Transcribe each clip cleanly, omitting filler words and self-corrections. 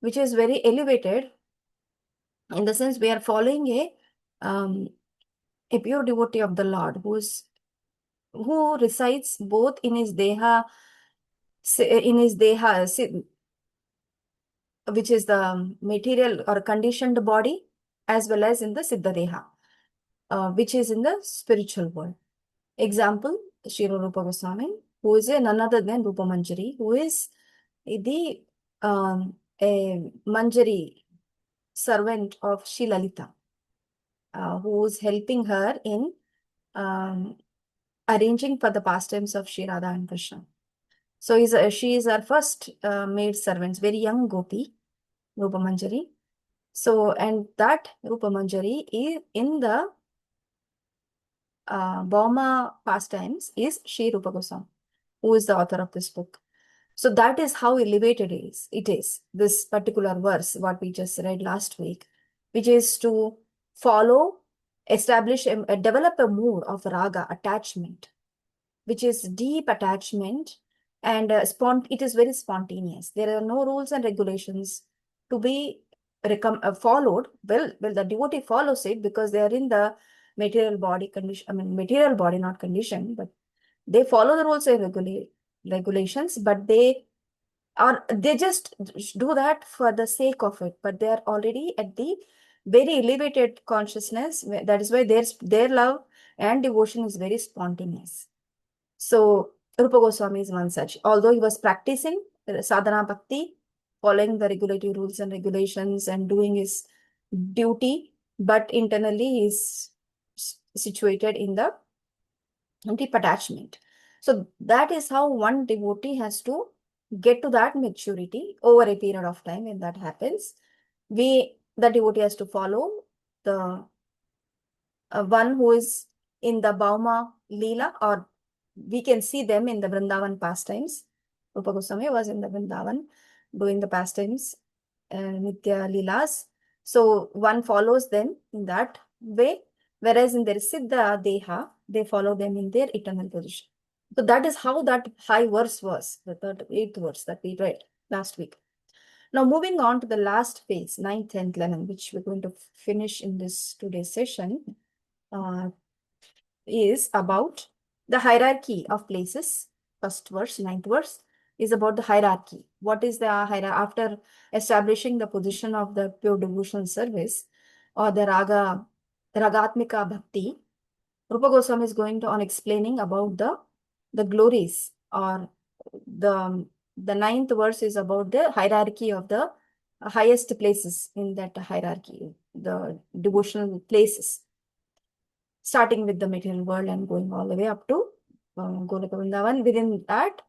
which is very elevated, in the sense we are following a pure devotee of the Lord who resides both in his deha, which is the material or conditioned body, as well as in the Siddha Deha, which is in the spiritual world. Example, Shri Rupa Goswami, who is none other than Rupa Manjari, who is the a Manjari servant of Shri Lalita, who is helping her in um, arranging for the pastimes of Shri Radha and Krishna. So she is our first maid servant, very young gopi, Rupa Manjari. So, and that Rupa Manjari is in the Bauma pastimes is Shri Rupa Goswami, who is the author of this book. So that is how elevated it is, this particular verse, what we just read last week, which is to follow, establish, develop a mood of raga, attachment, which is deep attachment, and it is very spontaneous. There are no rules and regulations to be followed. Well, the devotee follows it because they are in the material body condition. I mean, material body, not condition, but they follow the rules and regulations, but they just do that for the sake of it. But they are already at the very elevated consciousness. That is why their love and devotion is very spontaneous. So Rupa Goswami is one such. Although he was practicing sadhana bhakti, following the regulatory rules and regulations and doing his duty, but internally he is situated in the deep attachment. So that is how one devotee has to get to that maturity over a period of time. When that happens, the devotee has to follow the one who is in the Bauma Leela, or we can see them in the Vrindavan pastimes. Rupa Goswami was in the Vrindavan doing the pastimes, Nitya Leelas. So one follows them in that way, whereas in their Siddha Deha, they follow them in their eternal position. So that is how that high verse was, the 8th verse that we read last week. Now moving on to the last phase, 9th, 10th, 11th, which we're going to finish in this today's session, is about the hierarchy of places. First verse, 9th verse, is about the hierarchy. What is the hierarchy? After establishing the position of the pure devotional service or the ragatmika bhakti, Rupa Goswami is going to on explaining about the glories, or the 9th verse is about the hierarchy of the highest places in that hierarchy, the devotional places, starting with the material world and going all the way up to Golaka Vrindavan. Within that,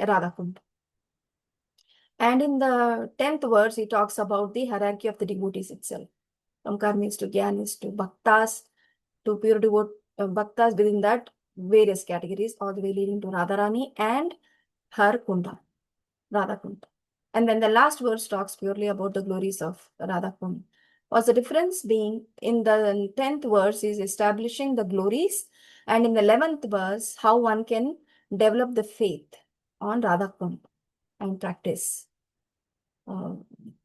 Radhakund. And in the 10th verse, he talks about the hierarchy of the devotees itself, from karmis to gyanis to bhaktas to pure bhaktas. Within that, various categories, all the way leading to Radharani and her Kunda, Radhakund. And then the last verse talks purely about the glories of Radhakund. Was the difference being in the 10th verse is establishing the glories, and in the 11th verse, how one can develop the faith on Radhakund and practice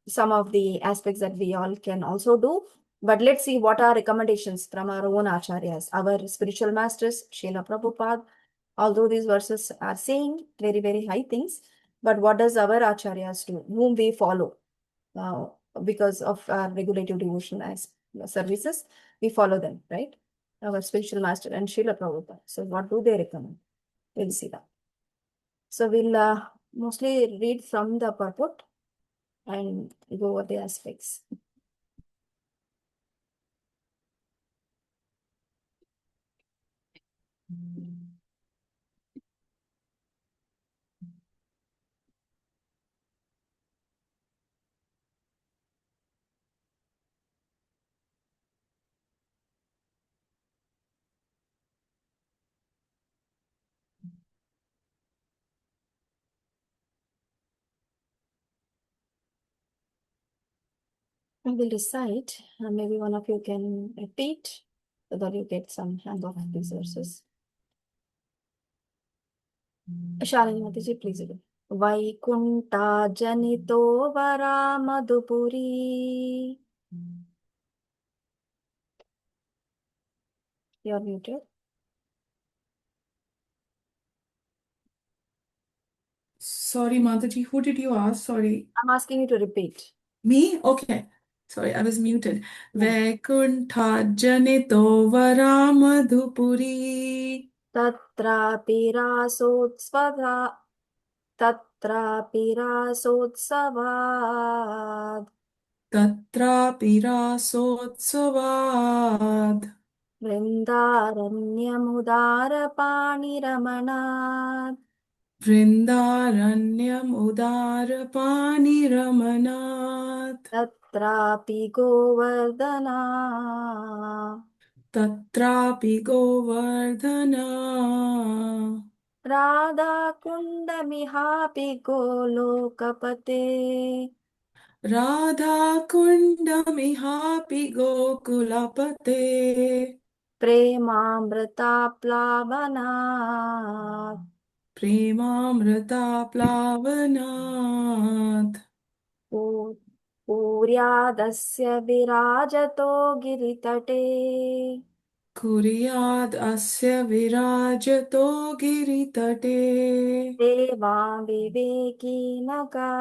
some of the aspects that we all can also do. But let's see what are recommendations from our own acharyas, our spiritual masters, Srila Prabhupada. Although these verses are saying very, very high things, but what does our acharyas do, whom we follow? Because of our regulative devotion as services, we follow them, right? Our spiritual master and Srila Prabhupada. So what do they recommend? We'll see that. So we'll mostly read from the purport and go over the aspects. I will recite, and maybe one of you can repeat so that you get some hang of these verses. Shalini Mataji, please do. Vaikunta janito vara madhupuri. You're muted. Sorry, Mataji, who did you ask? Sorry. I'm asking you to repeat. Me? Okay. Sorry, I was muted. Yeah. Vaikuntha janito varamadhupuri. Tatrapi rasotsvada. Tatrapi rasotsavad. Tatrapi rasotsavad. Vrindaranyamudarapaniramanat. Vrindaranyam udarapani ramanat. Tatrapi govardhana. Tatrapi govardhana. राधाकुण्डमिहापि गोलोकपते राधाकुण्डमिहापि गोकुलपते प्रेमामृताप्लावनात् प्रेमामृताप्लावनात् पू- पूर्यादस्य विराजतो गिरितटे कुर्यादस्य विराजतो गिरितटे देवां विवेकिनका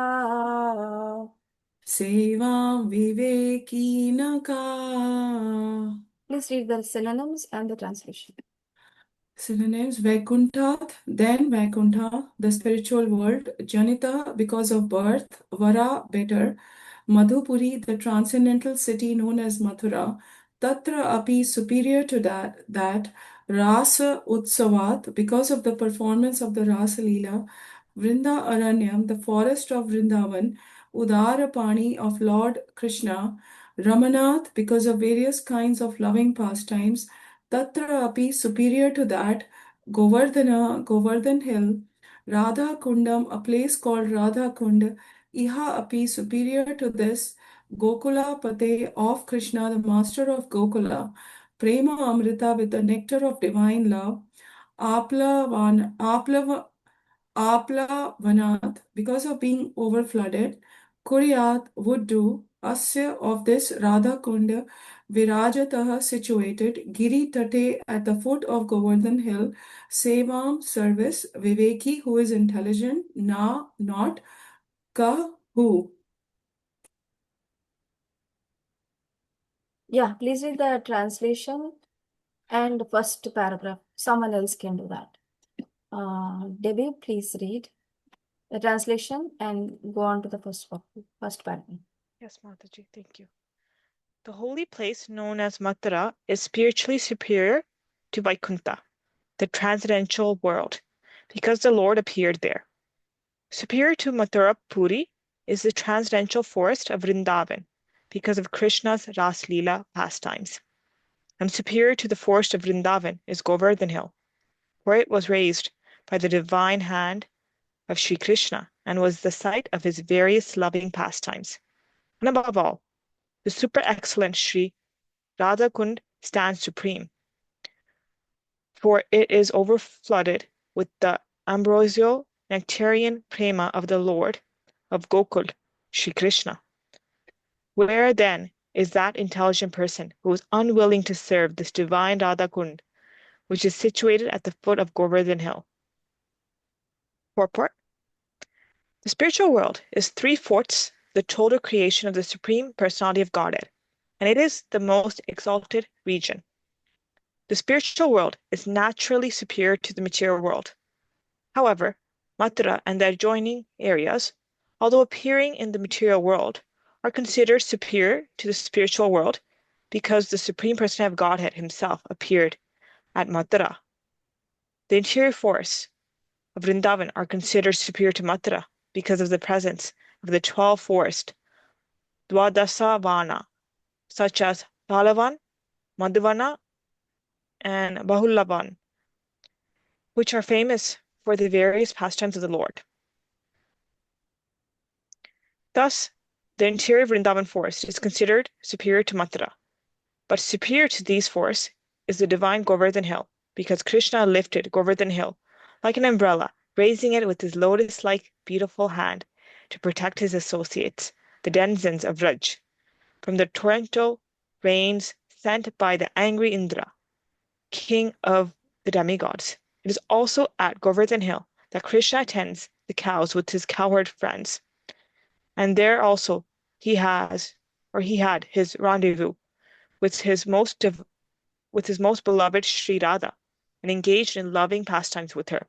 सेवां विवेकीनका. Please read the synonyms and the translation. Synonyms: Vaikuntha, then Vaikuntha, the spiritual world; Janita, because of birth; Vara, better; Madhupuri, the transcendental city known as Mathura; Tatra api, superior to that; Rasa Utsavat, because of the performance of the Rasa Leela; Vrinda Aranyam, the forest of Vrindavan; Udarapani, of Lord Krishna; Ramanath, because of various kinds of loving pastimes; Tatra api, superior to that; Govardhana, Govardhan hill; Radha Kundam, a place called Radha Kund; Iha api, superior to this; Gokula Pate, of Krishna, the master of Gokula; Prema Amrita, with the nectar of divine love; Aplavanat, because of being overflooded; Kuryat, would do; Asya, of this; Radha Kunda, Virajatah, situated; Giri Tate, at the foot of Govardhan hill; Sevam, service; Viveki, who is intelligent; Na, not; Ka, who. Yeah, please read the translation and the first paragraph. Someone else can do that. Debbie, please read the translation and go on to the first paragraph. Yes, Mataji, thank you. The holy place known as Mathura is spiritually superior to Vaikuntha, the transcendental world, because the Lord appeared there. Superior to Mathura Puri is the transcendental forest of Vrindavan, because of Krishna's Ras Leela pastimes. And superior to the forest of Vrindavan is Govardhan Hill, where it was raised by the divine hand of Sri Krishna and was the site of his various loving pastimes. And above all, the super excellent Sri Radha Kund stands supreme, for it is overflooded with the ambrosial nectarian prema of the Lord of Gokul, Sri Krishna. Where then is that intelligent person who is unwilling to serve this divine Radha Kund, which is situated at the foot of Govardhan Hill? Purport: the spiritual world is 3/4 the total creation of the Supreme Personality of Godhead, and it is the most exalted region. The spiritual world is naturally superior to the material world. However, Mathura and the adjoining areas, although appearing in the material world, are considered superior to the spiritual world because the Supreme Personality of Godhead himself appeared at Mathura. The interior forests of Vrindavan are considered superior to Mathura because of the presence of the 12 forests, Dwadasavana, such as Palavan, Madhuvana, and Bahulavan, which are famous for the various pastimes of the Lord. Thus, the interior Vrindavan forest is considered superior to Mathura, but superior to these forests is the divine Govardhan Hill, because Krishna lifted Govardhan Hill like an umbrella raising it with his lotus-like beautiful hand to protect his associates, the denizens of Raj, from the torrential rains sent by the angry Indra, king of the demigods. It is also at Govardhan Hill that Krishna tends the cows with his cowherd friends, and there also he had his rendezvous with with his most beloved Sri Radha, and engaged in loving pastimes with her.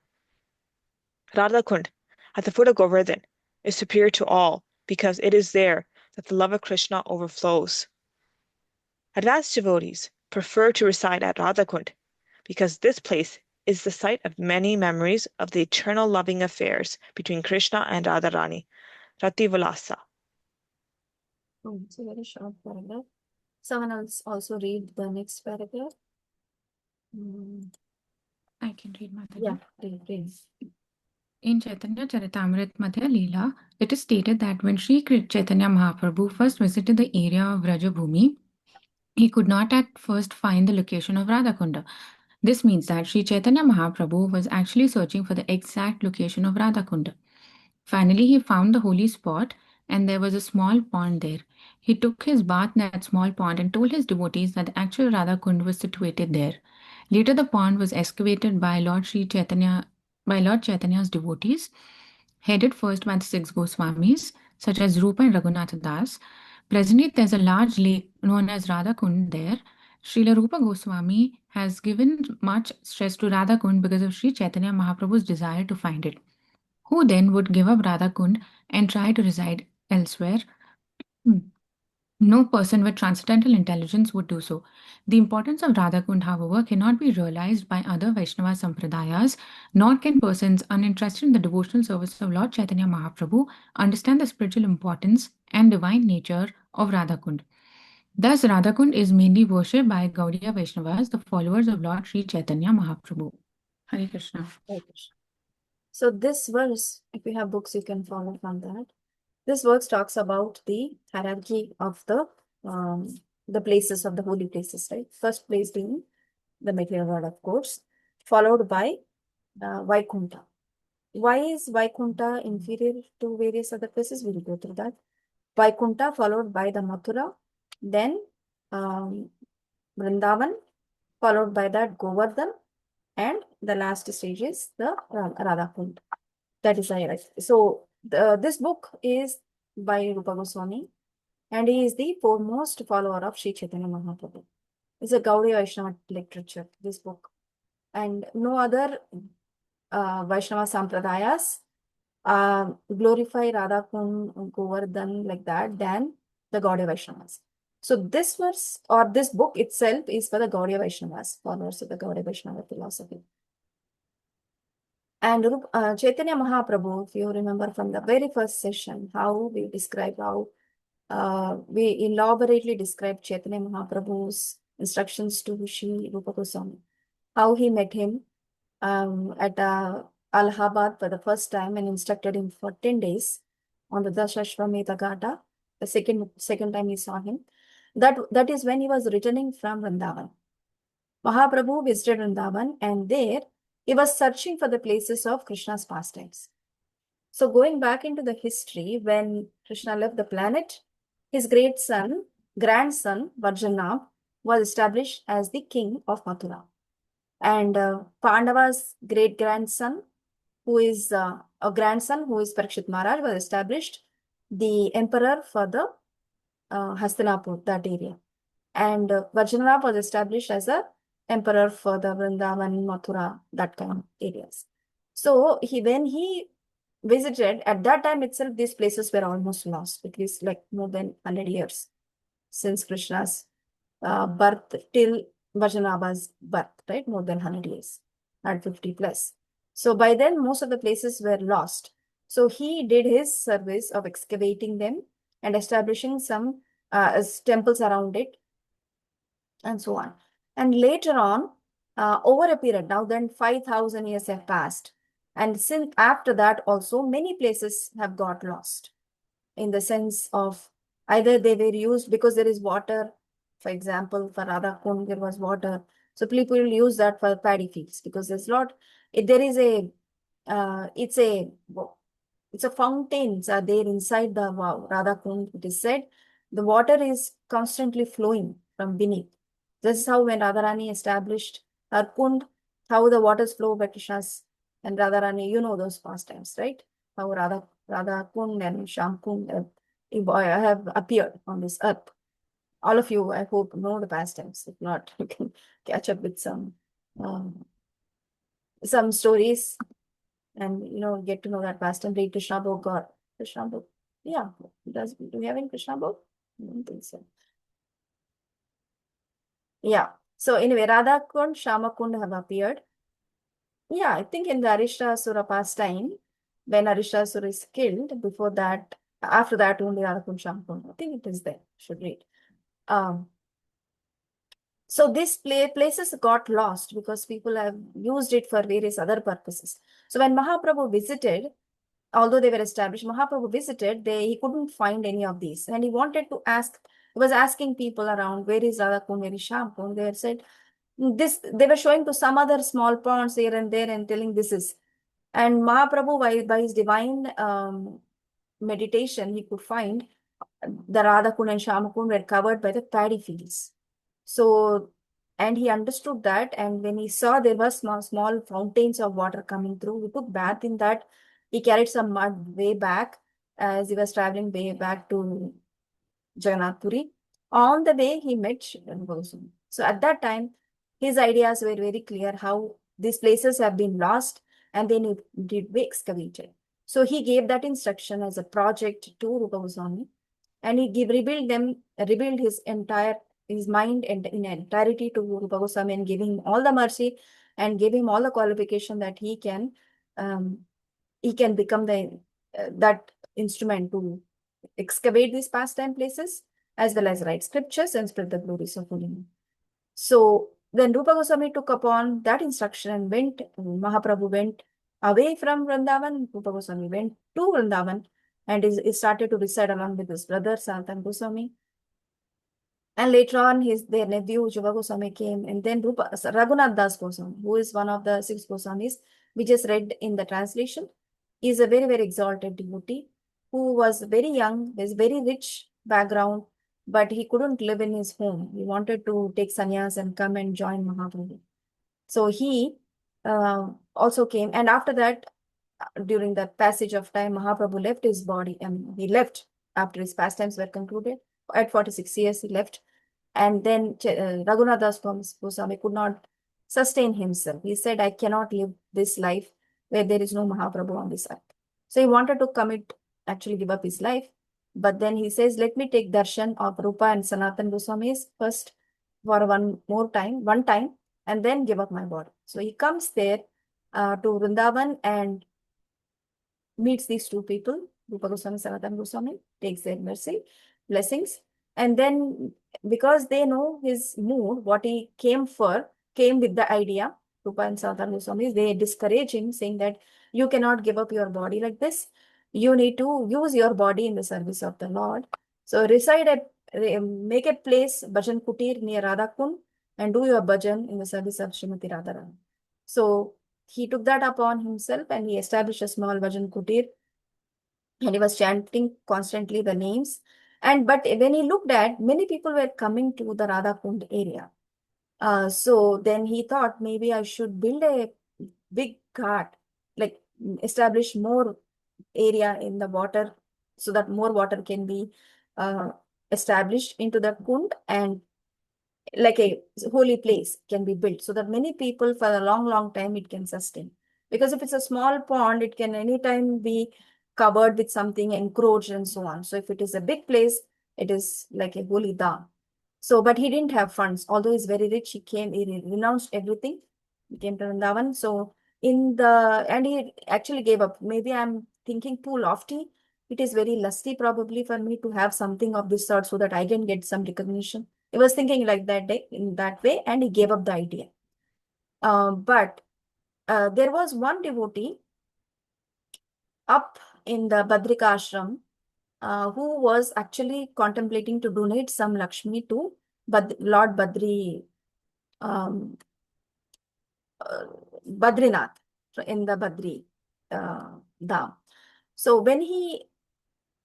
Radha Kund, at the foot of Govardhan, is superior to all because it is there that the love of Krishna overflows. Advanced devotees prefer to reside at Radha Kund because this place is the site of many memories of the eternal loving affairs between Krishna and Radharani, Rativalasa. Oh, it's a very short paragraph. Someone else also read the next paragraph. I can read Yeah, Mataji. read. In Chaitanya Charitamrita Madhya Leela, it is stated that when Sri Chaitanya Mahaprabhu first visited the area of Rajabhumi, he could not at first find the location of Radhakunda. This means that Sri Chaitanya Mahaprabhu was actually searching for the exact location of Radhakunda. Finally, he found the holy spot, and there was a small pond there. He took his bath in that small pond and told his devotees that the actual Radhakund was situated there. Later, the pond was excavated by Lord Chaitanya's devotees, headed first by the six Goswamis, such as Rupa and Raghunatha Das. Presently, there's a large lake known as Radhakund there. Srila Rupa Goswami has given much stress to Radhakund because of Sri Chaitanya Mahaprabhu's desire to find it. Who then would give up Radhakund and try to reside elsewhere? No person with transcendental intelligence would do so. The importance of Radhakund, however, cannot be realized by other Vaishnava sampradayas, nor can persons uninterested in the devotional service of Lord Chaitanya Mahaprabhu understand the spiritual importance and divine nature of Radhakund. Thus, Radhakund is mainly worshipped by Gaudiya Vaishnavas, the followers of Lord Sri Chaitanya Mahaprabhu. Hare Krishna. Hare Krishna. So this verse, if you have books, you can follow from that. This verse talks about the hierarchy of the places of the holy places, right? First place being the material world, of course, followed by Vaikuntha. Why is Vaikuntha inferior to various other places? We'll go through that. Vaikuntha followed by the Mathura, then Vrindavan, followed by that Govardhan, and the last stage is the Radhakund. That is hierarchy. So this book is by Rupa Goswami, and he is the foremost follower of Sri Chaitanya Mahaprabhu. It's a Gaudiya Vaishnava literature, this book. And no other Vaishnava Sampradayas glorify Radhakund, Govardhan like that than the Gaudiya Vaishnavas. So this verse or this book itself is for the Gaudiya Vaishnavas, followers of the Gaudiya Vaishnava philosophy. And Chaitanya Mahaprabhu, if you remember from the very first session, how we describe we elaborately described Chaitanya Mahaprabhu's instructions to Sri Rupa Goswami, how he met him at Allahabad for the first time and instructed him for 10 days on the Dashashvamedha Gata, the second time he saw him. That is when he was returning from Vrindavan. Mahaprabhu visited Vrindavan, and there he was searching for the places of Krishna's pastimes. So going back into the history, when Krishna left the planet, his grandson, Varjanab, was established as the king of Mathura. And Pandava's great-grandson, who is Parikshit Maharaj, was established the emperor for the Hastinapur, that area. And Varjanab was established as a emperor for the Vrindavan, Mathura, that kind of areas. So when he visited, at that time itself, these places were almost lost. It is like more than 100 years since Krishna's birth till Vajanabha's birth, right? More than 100 years, 150 plus. So by then, most of the places were lost. So he did his service of excavating them and establishing some temples around it and so on. And later on, over a period, now then 5,000 years have passed. And since after that also, many places have got lost in the sense of either they were used because there is water. For example, for Radhakund, there was water. So people use that for paddy fields because there is a it's a fountains are there inside the Radha Kund. It is said the water is constantly flowing from beneath. This is how when Radharani established her kund, how the waters flow by Krishna's and Radharani, you know those pastimes, right? How Radha Kund and Sham Kund have appeared on this earth. All of you, I hope, know the pastimes. If not, you can catch up with some stories and get to know that pastime. Read Krishna book or Krishna book. Yeah, do we have any Krishna book? I don't think so. Yeah. So anyway, Radha Kund, Shama Kund have appeared. Yeah, I think in the Arishtasura pastime, when Arishtasura is killed, before that, after that only Radha Kund, Shama Kund. I think it is there. Should read. So these places got lost because people have used it for various other purposes. So when Mahaprabhu visited, although they were established, Mahaprabhu visited, he couldn't find any of these. And he wanted to ask, he was asking people around, where is Radha Kund, where is Sham Kund? They said, they were showing to some other small ponds here and there and telling this is. And Mahaprabhu, by his divine meditation, he could find the Radha Kund and Sham Kund were covered by the paddy fields. So, and he understood that, and when he saw there were small fountains of water coming through, he took bath in that. He carried some mud way back as he was traveling way back to Jagannath Puri. On the way, he met Rupa Goswami. So at that time, his ideas were very clear how these places have been lost and they need to be excavated. So he gave that instruction as a project to Rupa Goswami, and he rebuild his mind and in entirety to Rupa Goswami and gave him all the mercy and gave him all the qualification that he can become that instrument to excavate these pastime places as well as write scriptures and spread the glories of holy name. So then Rupa Goswami took upon that instruction and Mahaprabhu went away from Vrindavan. Rupa Goswami went to Vrindavan and he started to reside along with his brother Sanatan Goswami. And later on, their nephew Jiva Goswami came, and then Raghunath Das Goswami, who is one of the 6 Goswamis, we just read in the translation. He is a very, very exalted devotee who was very young, has very rich background, but he couldn't live in his home. He wanted to take sannyas and come and join Mahaprabhu. So he also came, and after that, during the passage of time, Mahaprabhu left his body, and he left after his pastimes were concluded. At 46 years, he left. And then Raghunath Das Goswami could not sustain himself. He said, I cannot live this life where there is no Mahaprabhu on this earth. So he wanted to give up his life. But then he says, let me take darshan of Rupa and Sanatan Goswamis first for one time, and then give up my body. So he comes there to Vrindavan and meets these 2 people, Rupa Goswami, Sanatan Goswami, takes their blessings. And then because they know his mood, what he came with the idea, Rupa and Sanatan Goswami, they discourage him, saying that you cannot give up your body like this. You need to use your body in the service of the Lord. So make a place, Bhajan Kutir near Radha Kund, and do your bhajan in the service of Srimati Radharani. So he took that upon himself and he established a small Bhajan Kutir, and he was chanting constantly the names. But when he looked at, many people were coming to the Radha Kund area. So then he thought maybe I should build a big ghat, like establish more area in the water so that more water can be established into the kund, and like a holy place can be built so that many people for a long, long time it can sustain. Because if it's a small pond, it can anytime be covered with something, encroached and so on. So if it is a big place, it is like a holy dam. So, but he didn't have funds. Although he's very rich, he renounced everything. He came to Vrindavan. So and he actually gave up. Maybe I'm thinking too lofty. It is very lusty probably for me to have something of this sort so that I can get some recognition. He was thinking like in that way, and he gave up the idea. But there was one devotee up in the Badrika ashram who was actually contemplating to donate some Lakshmi to Lord Badrinath in the Badri. Dham. So when he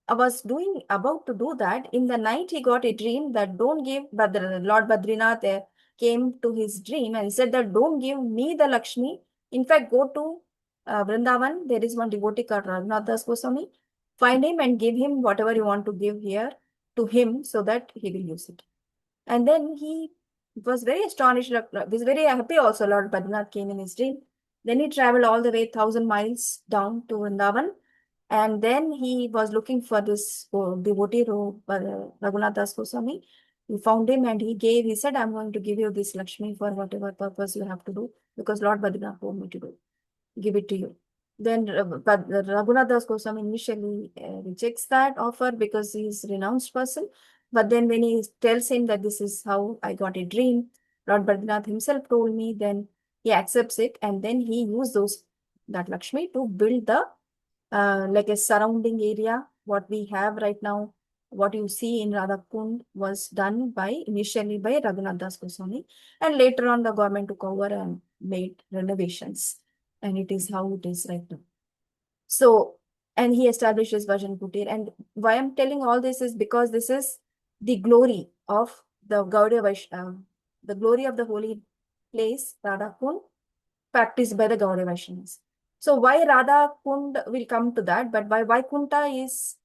was about to do that, in the night he got a dream that don't give, but the Lord Badrinath came to his dream and said that don't give me the Lakshmi. In fact, go to Vrindavan. There is one devotee called Raghunath Das Goswami. Find him and give him whatever you want to give here to him so that he will use it. And then he was very astonished. He was very happy also. Lord Badrinath came in his dream. Then he traveled all the way 1,000 miles down to Vrindavan. And then he was looking for this devotee, Raghunath Das Goswami. He found him and he said, I'm going to give you this Lakshmi for whatever purpose you have to do, because Lord Badrinath told me to do. Give it to you. Then Raghunath Das Goswami initially rejects that offer because he is a renounced person. But then when he tells him that this is how I got a dream, Lord Badrinath himself told me, then he accepts it. And then he used that Lakshmi to build the like a surrounding area. What we have right now, what you see in Radhakund was done initially by Raghunath Das Goswami, and later on the government took over and made renovations, and it is how it is right now. So, and he established his Bhajan Kutir. And why I'm telling all this is because this is the glory of the Gaudiya Vaishnava, the glory of the holy place, Radhakund, practiced by the Gaudiya Vaishnavas. So why Radha Kund will come to that, but why Vaikuntha is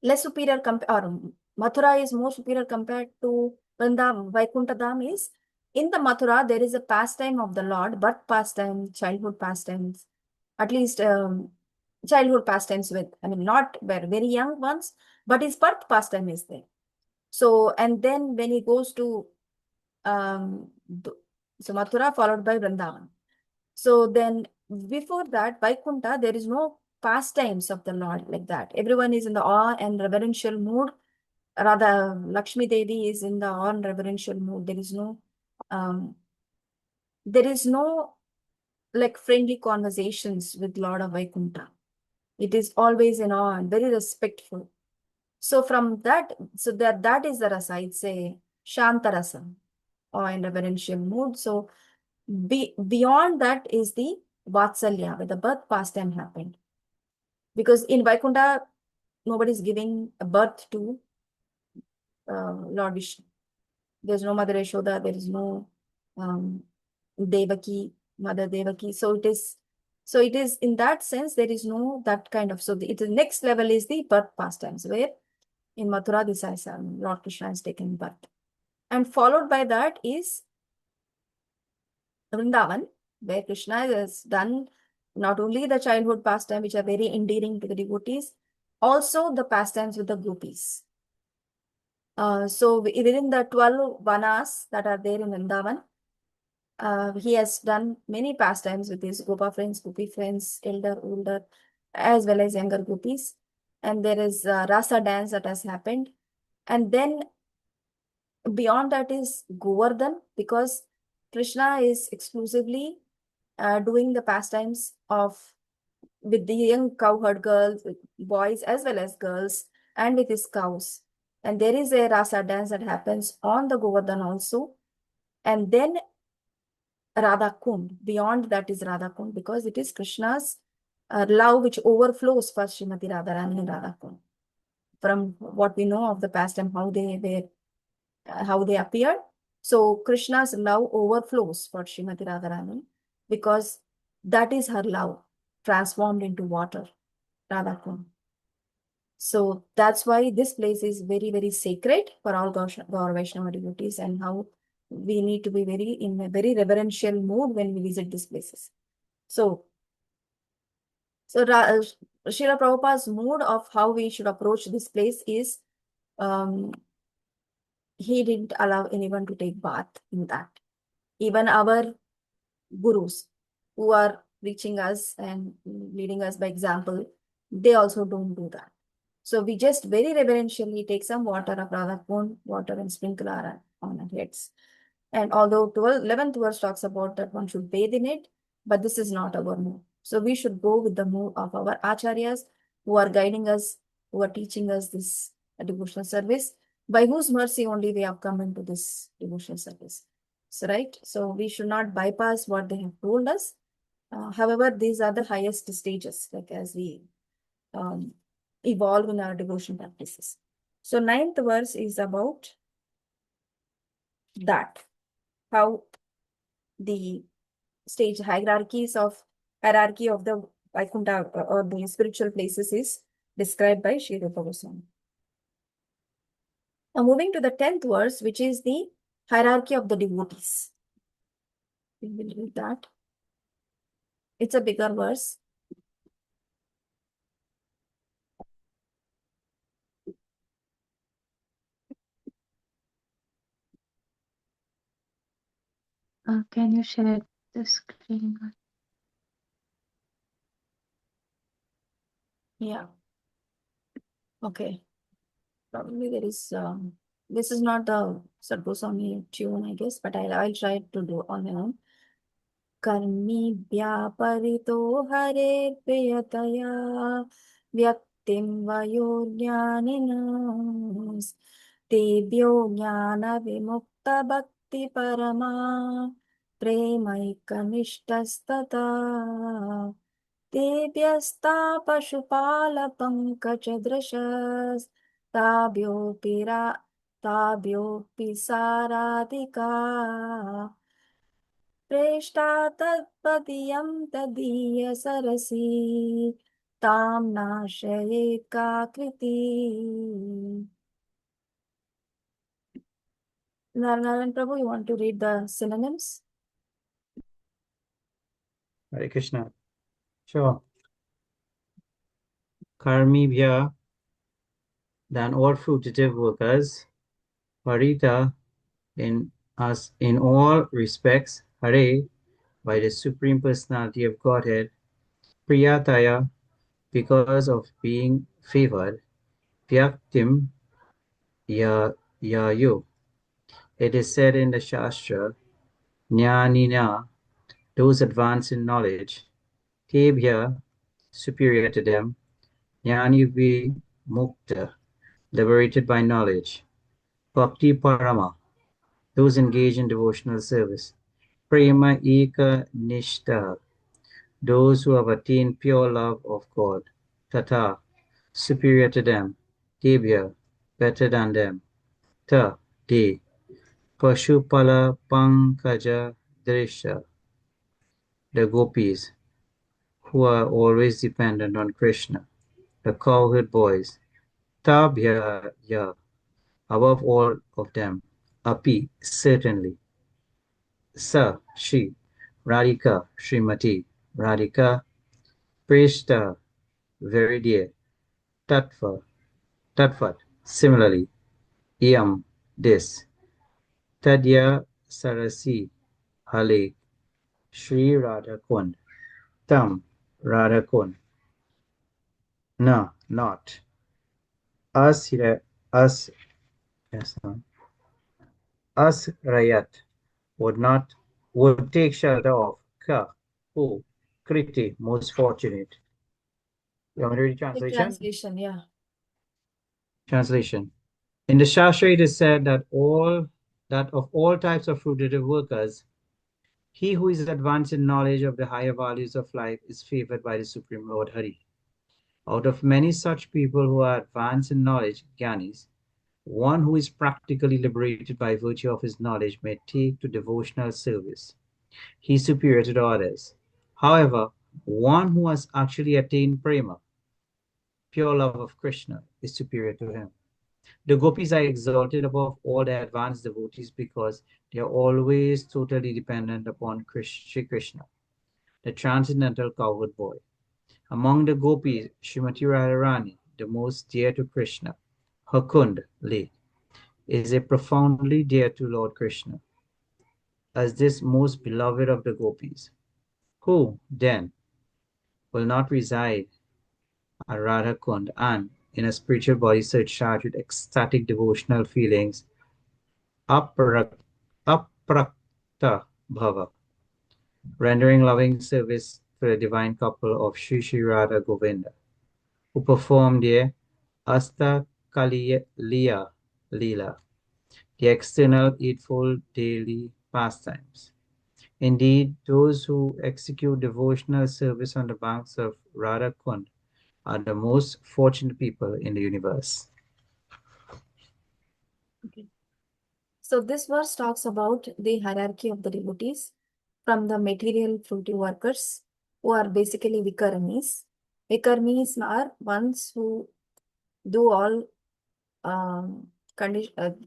less superior or Mathura is more superior compared to Vrindavan, Vaikuntha Dham is, in the Mathura there is a pastime of the Lord, birth pastime, childhood pastimes, at least childhood pastimes not very young ones, but his birth pastime is there. So, and then when he goes to so Mathura followed by Vrindavan. So then before that, Vaikuntha, there is no pastimes of the Lord like that. Everyone is in the awe and reverential mood. Rather, Lakshmi Devi is in the awe and reverential mood. There is no like friendly conversations with Lord of Vaikuntha. It is always in awe and very respectful. So from that, that is the rasa. It's a Shanta rasa, awe and reverential mood. So beyond that is the Vatsalya, where the birth pastime happened. Because in Vaikuntha, nobody is giving a birth to Lord Vishnu. There's no Mother Yashoda, there is no Devaki, Mother Devaki. So it is in that sense, there is no that kind of, the next level is the birth pastimes, where in Mathura, this is Lord Krishna has taken birth. And followed by that is Vrindavan, where Krishna has done not only the childhood pastime, which are very endearing to the devotees, also the pastimes with the gopis. So within the 12 vanas that are there in Vrindavan, he has done many pastimes with his gopa friends, gopi friends, elder, older, as well as younger gopis. And there is rasa dance that has happened. And then beyond that is Govardhan, because Krishna is exclusively doing the pastimes with the young cowherd girls, boys as well as girls, and with his cows. And there is a rasa dance that happens on the Govardhan also. And then Radha Kund, beyond that is Radha Kund, because it is Krishna's love which overflows for Srimati Radharani and Radha Kund. From what we know of the pastime, how they appeared. So Krishna's love overflows for Srimati Radharani, because that is her love transformed into water, Radha Kund. So that's why this place is very, very sacred for all Gaur Vaishnava devotees, and how we need to be in a very reverential mood when we visit these places. So Srila Prabhupada's mood of how we should approach this place is, he didn't allow anyone to take bath in that. Even our gurus who are reaching us and leading us by example, they also don't do that. So we just very reverentially take some water of Radha Kund, water, and sprinkle on our heads. And although 11th verse talks about that one should bathe in it, but this is not our mood. So we should go with the mood of our acharyas who are guiding us, who are teaching us this devotional service, by whose mercy only we have come into this devotional service. So, right? So we should not bypass what they have told us. However, these are the highest stages, like as we evolve in our devotion practices. So ninth verse is about that, how the stage hierarchy of the Vaikuntha or the spiritual places is described by Sri Rupa Goswami. Now moving to the 10th verse, which is the hierarchy of the devotees. We will read that. It's a bigger verse. Can you share the screen? Yeah. Okay. Probably there is this is not the Sadgoswami tune, I guess, but I'll try to do on my own. कर्मिभ्या परितो हरेर्प्रियतया व्यक्तिं वयो ज्ञानिनां तेभ्यो ज्ञानविमुक्तभक्तिपरमा प्रेमैकनिष्ठस्तथा तेभ्यस्ता ताभ्योऽपि साराधिका प्रेष्टा तत्पदीयं तदीय सरसि तां नाशयेत् काकृति. Narayan Prabhu, you want to read the synonyms? Hare Krishna. Sure. Karmibhya, than all fruitative workers. Parita, in us in all respects. Hare, by the Supreme Personality of Godhead. Priyataya, because of being favored. Vyaktim, yayu. It is said in the Shastra, Jnanina, those advanced in knowledge. Tebhya, superior to them. Jnani mukta, liberated by knowledge. Bhakti Parama, those engaged in devotional service. Prema Eka Nishta, those who have attained pure love of God. Tata, superior to them. Tebhya, better than them. Ta, they. Pashupala Pankaja Drisha, the gopis, who are always dependent on Krishna. The cowherd boys. Tabhya, above all of them. Api, certainly. Sa, she. Radhika, Srimati. Radhika, Preshta, very dear. Tattva, Tattvat, similarly. Iyam, this. Tadya Sarasi, Hale. Shri Radha Kund. Tam, Radha Kund. Na, not. As, as, yes, as Rayat, would take shelter of. Ka, who. Kriti, most fortunate. You want me to read the The translation? translation, yeah. Translation. In the Shastra, it is said that of all types of fruitative workers, he who is advanced in knowledge of the higher values of life is favored by the Supreme Lord Hari. Out of many such people who are advanced in knowledge, Gyanis, one who is practically liberated by virtue of his knowledge may take to devotional service. He is superior to the others. However, one who has actually attained prema, pure love of Krishna, is superior to him. The gopis are exalted above all the advanced devotees because they are always totally dependent upon Sri Krishna, the transcendental cowherd boy. Among the gopis, Srimati Radharani, the most dear to Krishna, her Kund, lake, is a profoundly dear to Lord Krishna, as this most beloved of the gopis. Who, then, will not reside at Radha Kund and, in a spiritual body surcharged with ecstatic devotional feelings, aprakta bhava, rendering loving service to the divine couple of Sri Sri Radha Govinda, who perform their Asta Kaliya Leela, the external eightfold daily pastimes. Indeed, those who execute devotional service on the banks of Radha Kund are the most fortunate people in the universe. Okay. So this verse talks about the hierarchy of the devotees from the material fruity workers who are basically vikarmis. Vikarmis are ones who do all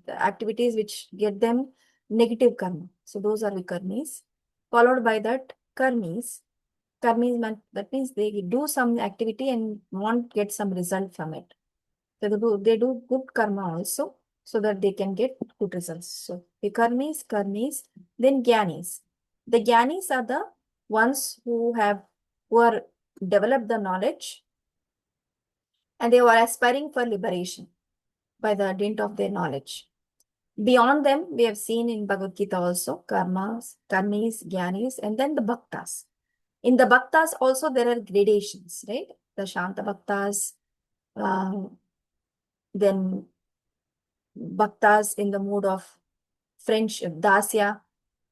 activities which get them negative karma. So those are vikarmis. Followed by that karmis. That means they do some activity and want get some result from it. So they do good karma also so that they can get good results. So vikarmis, karmis, then gyanis. The gyanis are the ones who are developed the knowledge and they were aspiring for liberation by the dint of their knowledge. Beyond them, we have seen in Bhagavad Gita also, karmas, karmis, jnanis, and then the bhaktas. In the bhaktas also, there are gradations, right? The Shanta bhaktas, then bhaktas in the mood of friendship, dasya,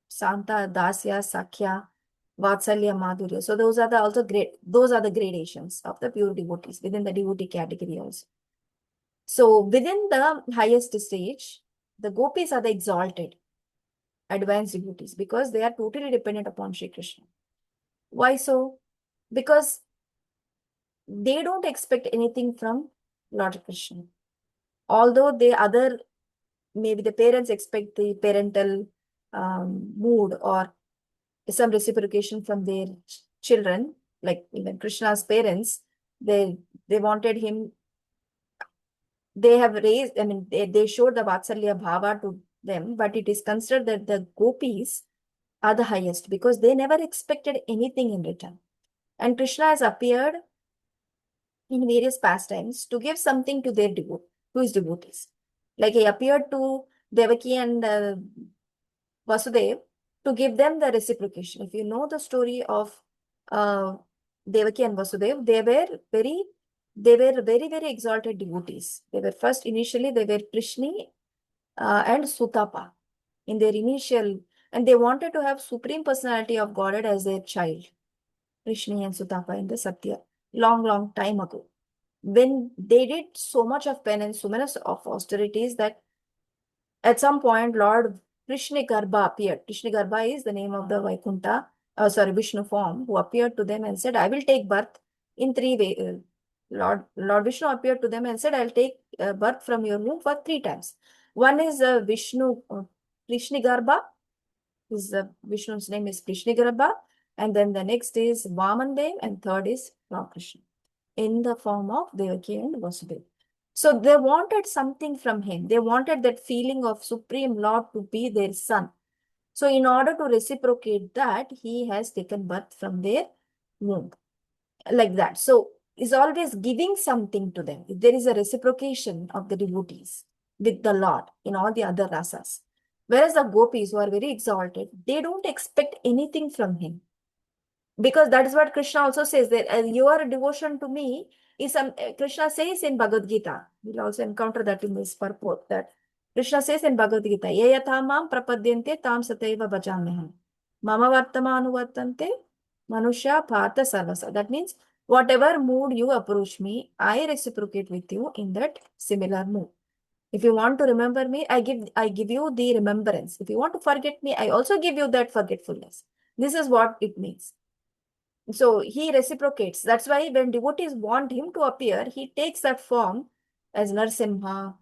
Santa, dasya, sakhya, vatsalya, madhurya. So those are the gradations of the pure devotees within the devotee category also. So within the highest stage, the gopis are the exalted, advanced devotees because they are totally dependent upon Shri Krishna. Why so? Because they don't expect anything from Lord Krishna. Although maybe the parents expect the parental mood or some reciprocation from their children, like even Krishna's parents, they wanted him. They have raised, I mean, they showed the Vatsalya Bhava to them, but it is considered that the gopis are the highest because they never expected anything in return. And Krishna has appeared in various pastimes to give something to to his devotees. Like he appeared to Devaki and Vasudev to give them the reciprocation. If you know the story of uh, Devaki and Vasudev, they were very, very exalted devotees. Initially, they were Prishni and Sutapa in their initial, and they wanted to have Supreme Personality of Godhead as their child, Prishni and Sutapa in the Satya, long time ago. When they did so much of penance, so much of austerities that at some point, Lord Krishnagarbha appeared. Krishnagarbha is the name of the Vishnu form, who appeared to them and said, I will take birth in 3 ways. Lord Vishnu appeared to them and said, I'll take birth from your womb for 3 times. One is Krishnagarbha. Vishnu's name is Krishnagarbha. And then the next is Vamandev, and third is Lord Krishna in the form of Devaki and Vasudeva. So they wanted something from him. They wanted that feeling of Supreme Lord to be their son. So in order to reciprocate that, he has taken birth from their womb. Like that. So is always giving something to them. There is a reciprocation of the devotees with the Lord in all the other rasas. Whereas the gopis who are very exalted, they don't expect anything from him. Because that is what Krishna also says, that your devotion to me is Krishna says in Bhagavad Gita. We'll also encounter that in this purport, that Krishna says in Bhagavad Gita, Ye yatha mam prapadyante tam sataiva bhajamyaham. Mama vartamanuvartante manushya partha sarvasa. That means whatever mood you approach me, I reciprocate with you in that similar mood. If you want to remember me, I give you the remembrance. If you want to forget me, I also give you that forgetfulness. This is what it means. So he reciprocates. That's why when devotees want him to appear, he takes that form as Narsimha,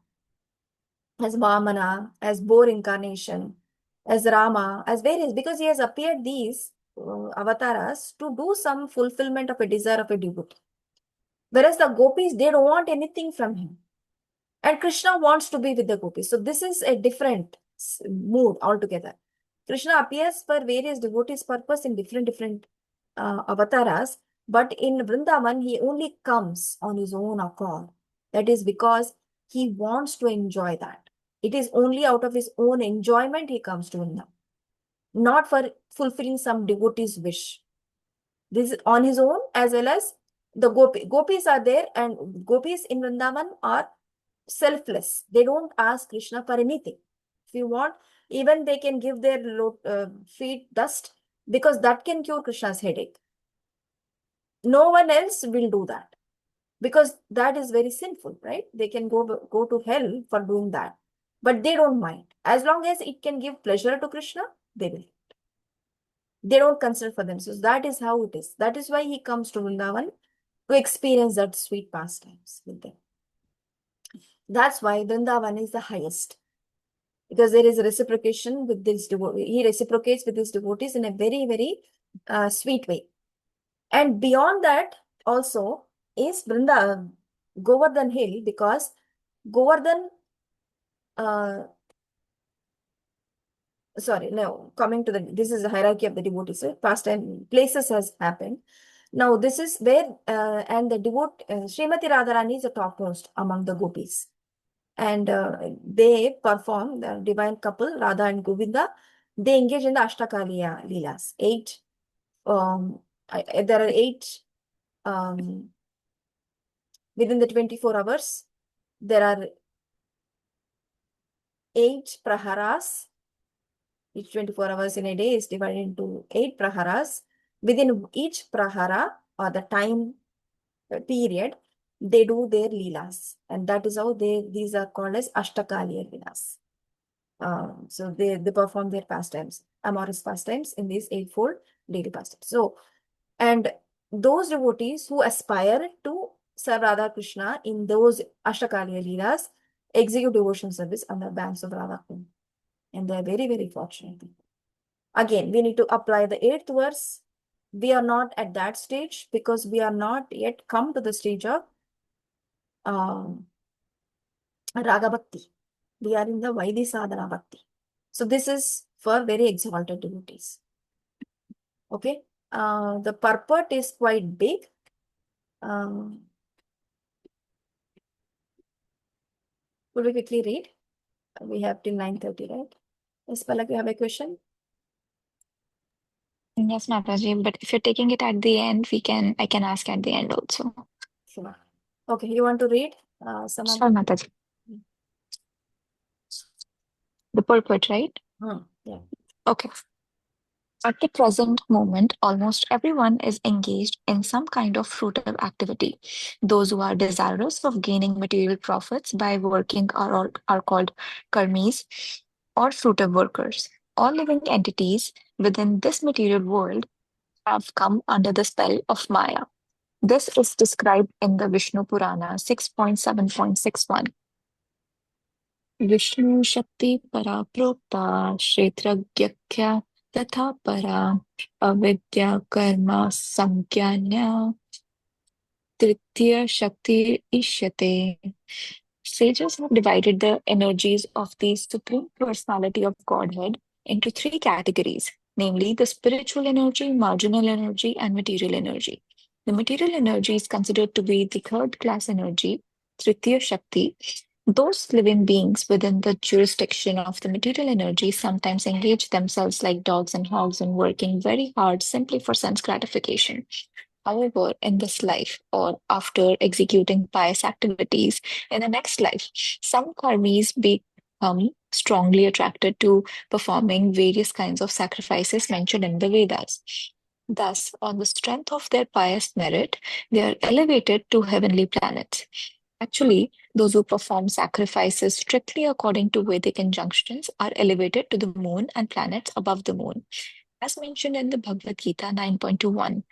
as Vamana, as Boar incarnation, as Rama, as various, because he has appeared these avatars to do some fulfillment of a desire of a devotee. Whereas the gopis, they don't want anything from him. And Krishna wants to be with the gopis. So this is a different mood altogether. Krishna appears for various devotees' purpose in different avatars, but in Vrindavan, he only comes on his own accord. That is because he wants to enjoy that. It is only out of his own enjoyment he comes to Vrindavan, not for fulfilling some devotee's wish. This is on his own, as well as the gopis are there, and gopis in Vrindavan are selfless. They don't ask Krishna for anything. If you want, even they can give their feet dust because that can cure Krishna's headache. No one else will do that because that is very sinful, right? They can go to hell for doing that, but they don't mind. As long as it can give pleasure to Krishna, they will. They don't consider for themselves. That is how it is. That is why he comes to Vrindavan to experience that sweet pastimes with them. That's why Vrindavan is the highest, because there is a reciprocation with this devotee. He reciprocates with his devotees in a very, very sweet way. And beyond that also is Govardhan Hill, because Govardhan, coming to this is the hierarchy of the devotees. So pastime places has happened. Now this is where, and the Srimati Radharani is the topmost among the gopis. And they perform, the divine couple, Radha and Govinda, they engage in the Ashtakaliya Leelas. There are 8, within the 24 hours, there are 8 praharas. Each 24 hours in a day is divided into 8 praharas. Within each prahara or the time period, they do their leelas. And that is how these are called as Ashtakaliya Leelas. So they perform their pastimes, amorous pastimes in these 8-fold daily pastimes. So, and those devotees who aspire to serve Radha Krishna in those Ashtakaliya Leelas execute devotion service on the banks of Radha Kund. And they are very, very fortunate. Again, we need to apply the 8th verse. We are not at that stage because we are not yet come to the stage of Raga Bhakti. We are in the Vaidhi Sadhana Bhakti. So this is for very exalted devotees. Okay. The purport is quite big. Will we quickly read? We have till 9:30, right? Yes, Palak, you have a question? Yes, Mataji, but if you're taking it at the end, I can ask at the end also. Sure. Okay, you want to read some of Sure, Mataji. The purport, right? Yeah. Okay. At the present moment, almost everyone is engaged in some kind of fruitive activity. Those who are desirous of gaining material profits by working are called karmis or fruitive workers. All living entities within this material world have come under the spell of Maya. This is described in the Vishnu Purana 6.7.61. Vishnu Shakti Para Prokta Kshetragyakya Tatha Para Avidya Karma Samgyanya Tritiya Shakti Ishyate. Sages have divided the energies of the Supreme Personality of Godhead into 3 categories, namely the spiritual energy, marginal energy, and material energy. The material energy is considered to be the 3rd class energy, Tritiya Shakti. Those living beings within the jurisdiction of the material energy sometimes engage themselves like dogs and hogs in working very hard simply for sense gratification. However, in this life or after executing pious activities in the next life, some karmis become strongly attracted to performing various kinds of sacrifices mentioned in the Vedas. Thus, on the strength of their pious merit, they are elevated to heavenly planets. Actually, those who perform sacrifices strictly according to Vedic injunctions are elevated to the moon and planets above the moon. As mentioned in the Bhagavad Gita 9.21,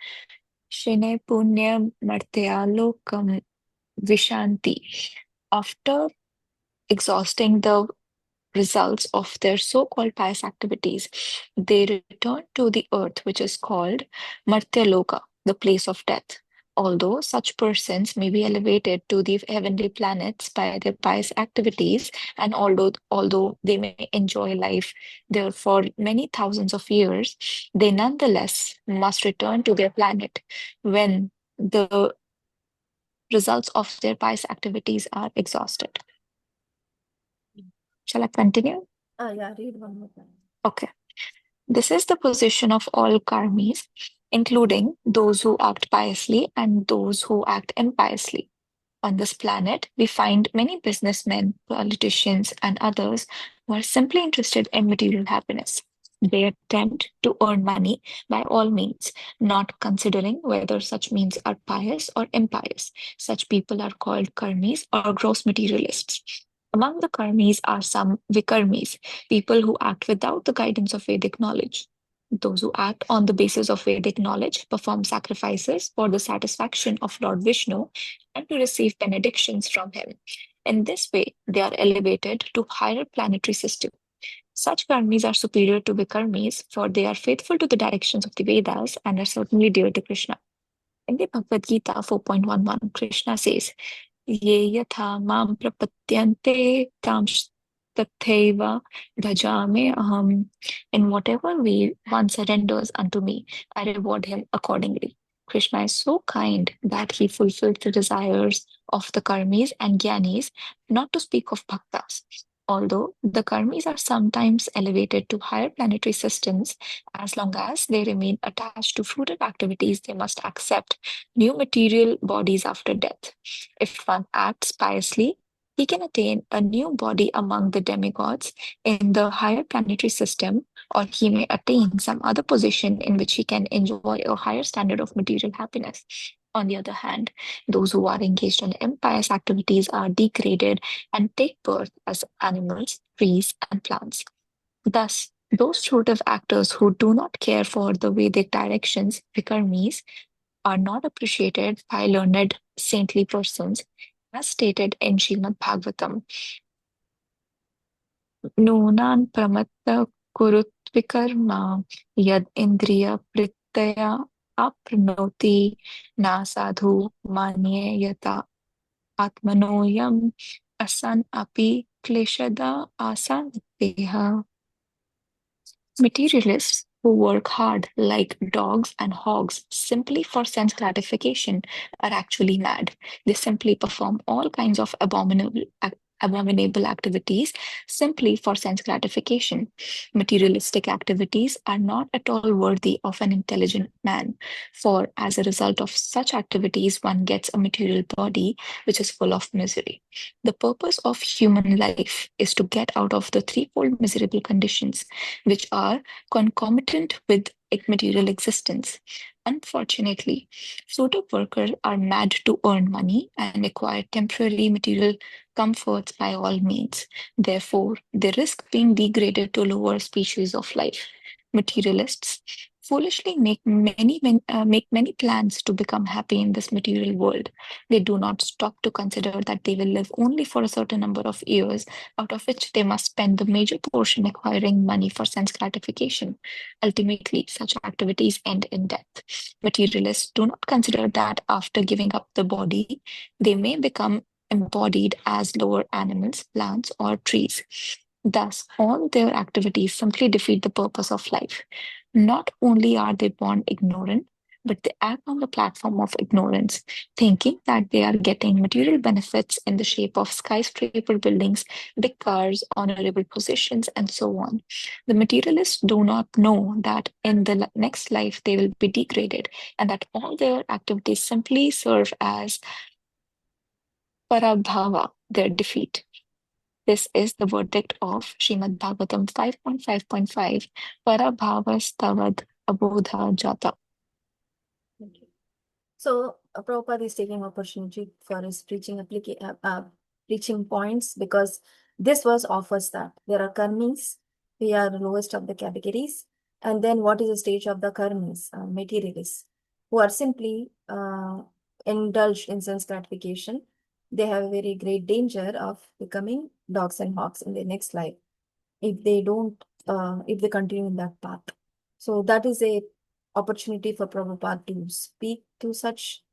Shine Punya Martya Lokam Vishanti. After exhausting the results of their so-called pious activities, they return to the earth, which is called Martyaloka, the place of death. Although such persons may be elevated to the heavenly planets by their pious activities, and although they may enjoy life there for many thousands of years, they nonetheless must return to their planet when the results of their pious activities are exhausted. Shall I continue? Yeah, read one more time. Okay. This is the position of all karmis, including those who act piously and those who act impiously. On this planet, we find many businessmen, politicians, and others who are simply interested in material happiness. They attempt to earn money by all means, not considering whether such means are pious or impious. Such people are called karmis or gross materialists. Among the karmis are some vikarmis, people who act without the guidance of Vedic knowledge. Those who act on the basis of Vedic knowledge perform sacrifices for the satisfaction of Lord Vishnu and to receive benedictions from him. In this way, they are elevated to higher planetary systems. Such karmis are superior to vikarmis, for they are faithful to the directions of the Vedas and are certainly dear to Krishna. In the Bhagavad Gita 4.11, Krishna says, Ye yatha mam prapatyante tam tatheva bhajame aham. In whatever way one surrenders unto me, I reward him accordingly. Krishna is so kind that he fulfills the desires of the karmis and jnanis, not to speak of bhaktas. Although the karmis are sometimes elevated to higher planetary systems, as long as they remain attached to fruitive activities, they must accept new material bodies after death. If one acts piously, he can attain a new body among the demigods in the higher planetary system, or he may attain some other position in which he can enjoy a higher standard of material happiness. On the other hand, those who are engaged in impious activities are degraded and take birth as animals, trees, and plants. Thus, those fruitive actors who do not care for the Vedic directions, vikarmis, are not appreciated by learned saintly persons, as stated in Srimad Bhagavatam. Nunan pramatta kurutvikarma yad indriya pritaya apranoti na sadhu manye yata atmanoyam asan api kleshada asanteha. Materialists who work hard like dogs and hogs simply for sense gratification are actually mad. They simply perform all kinds of abominable activities simply for sense gratification. Materialistic activities are not at all worthy of an intelligent man, for as a result of such activities, one gets a material body which is full of misery. The purpose of human life is to get out of the threefold miserable conditions, which are concomitant with material existence. Unfortunately, fruitive workers are mad to earn money and acquire temporary material comforts by all means. Therefore, they risk being degraded to lower species of life. Materialists foolishly make many plans to become happy in this material world. They do not stop to consider that they will live only for a certain number of years, out of which they must spend the major portion acquiring money for sense gratification. Ultimately, such activities end in death. Materialists do not consider that after giving up the body, they may become embodied as lower animals, plants, or trees. Thus, all their activities simply defeat the purpose of life. Not only are they born ignorant, but they act on the platform of ignorance, thinking that they are getting material benefits in the shape of skyscraper buildings, big cars, honorable positions, and so on. The materialists do not know that in the next life they will be degraded and that all their activities simply serve as parabhava, their defeat. This is the verdict of Srimad Bhagavatam 5.5.5, Parabhavastavad Abodha Jata. Thank you. So, Prabhupada is taking opportunity for his preaching points, because this verse offers that there are karmis, we are the lowest of the categories, and then what is the stage of the karmis, materialists, who are simply indulged in sense gratification. They have a very great danger of becoming dogs and hogs in their next life if they don't, if they continue in that path. So that is a opportunity for Prabhupada to speak to such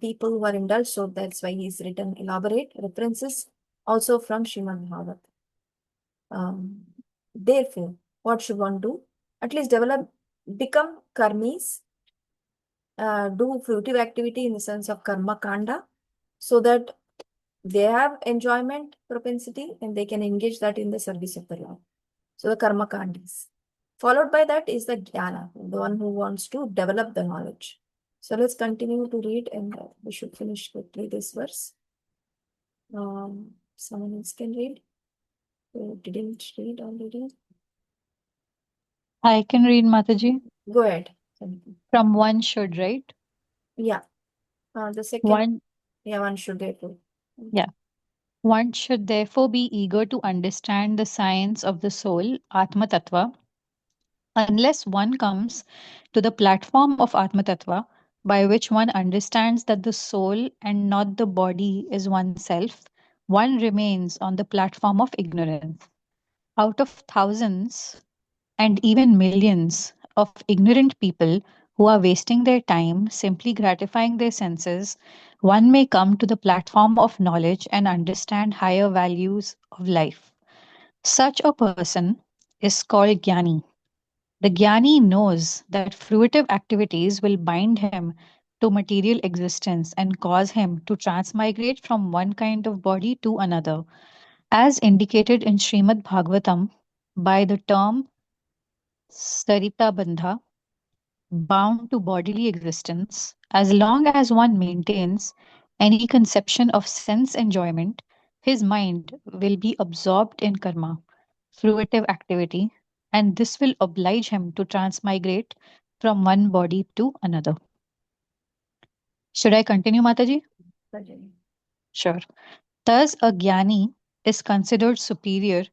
people who are indulged. So that's why he's written elaborate references also from Srimad Bhagavatam. Therefore, what should one do? At least become karmis, do fruitive activity in the sense of karma kanda, so that they have enjoyment propensity and they can engage that in the service of the Lord. So the karma kandis. Followed by that is the jnana, the one who wants to develop the knowledge. So let's continue to read, and we should finish quickly this verse. Someone else can read. Who didn't read already? I can read, Mataji. Go ahead. Sanika. From one should, right? Yeah. The second, One, yeah, one should therefore. yeah. One should therefore be eager to understand the science of the soul, Atma Tattva, unless one comes to the platform of Atma Tattva, by which one understands that the soul and not the body is oneself, one remains on the platform of ignorance. Out of thousands and even millions of ignorant people who are wasting their time simply gratifying their senses, one may come to the platform of knowledge and understand higher values of life. Such a person is called Jnani. The Jnani knows that fruitive activities will bind him to material existence and cause him to transmigrate from one kind of body to another, as indicated in Srimad Bhagavatam by the term Sarita Bandha, bound to bodily existence. As long as one maintains any conception of sense enjoyment, his mind will be absorbed in karma, fruitive activity, and this will oblige him to transmigrate from one body to another. Should I continue, Mataji? Continue. Sure. Thus, a jnani is considered superior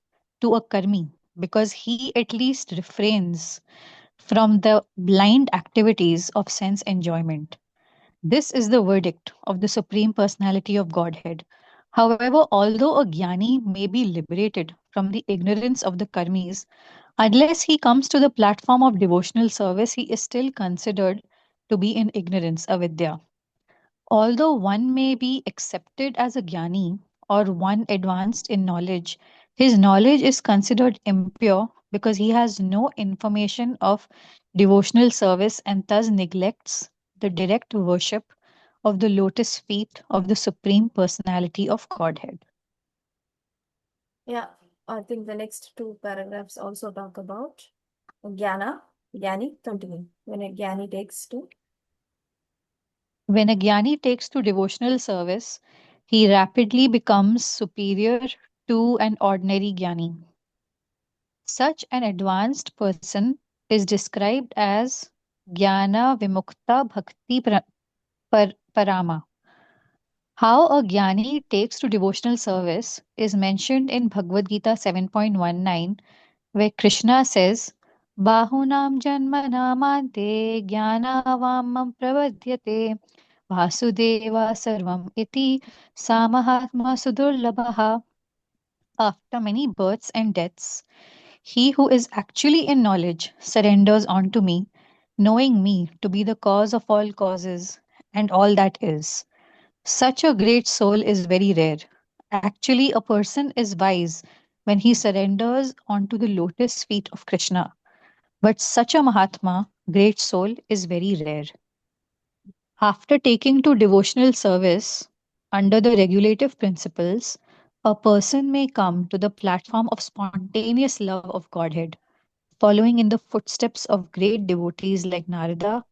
to a karmi because he at least refrains from the blind activities of sense enjoyment. This is the verdict of the Supreme Personality of Godhead. However, although a jnani may be liberated from the ignorance of the karmis, unless he comes to the platform of devotional service, he is still considered to be in ignorance, avidya. Although one may be accepted as a jnani or one advanced in knowledge, his knowledge is considered impure because he has no information of devotional service and thus neglects the direct worship of the lotus feet of the Supreme Personality of Godhead. Yeah, I think the next two paragraphs also talk about Jnana. Jnani, continue. When a Jnani takes to, When a jnani takes to devotional service, he rapidly becomes superior to an ordinary jnani. Such an advanced person is described as Jnana Vimukta Bhakti Parama. How a jnani takes to devotional service is mentioned in Bhagavad Gita 7.19, where Krishna says, Bahunam janmanamante jnanavamam pravadyate vasudeva sarvam iti samahatma sudurlabha. After many births and deaths, he who is actually in knowledge surrenders unto me, knowing me to be the cause of all causes and all that is. Such a great soul is very rare. Actually, a person is wise when he surrenders onto the lotus feet of Krishna. But such a Mahatma, great soul, is very rare. After taking to devotional service under the regulative principles, a person may come to the platform of spontaneous love of Godhead, following in the footsteps of great devotees like Narada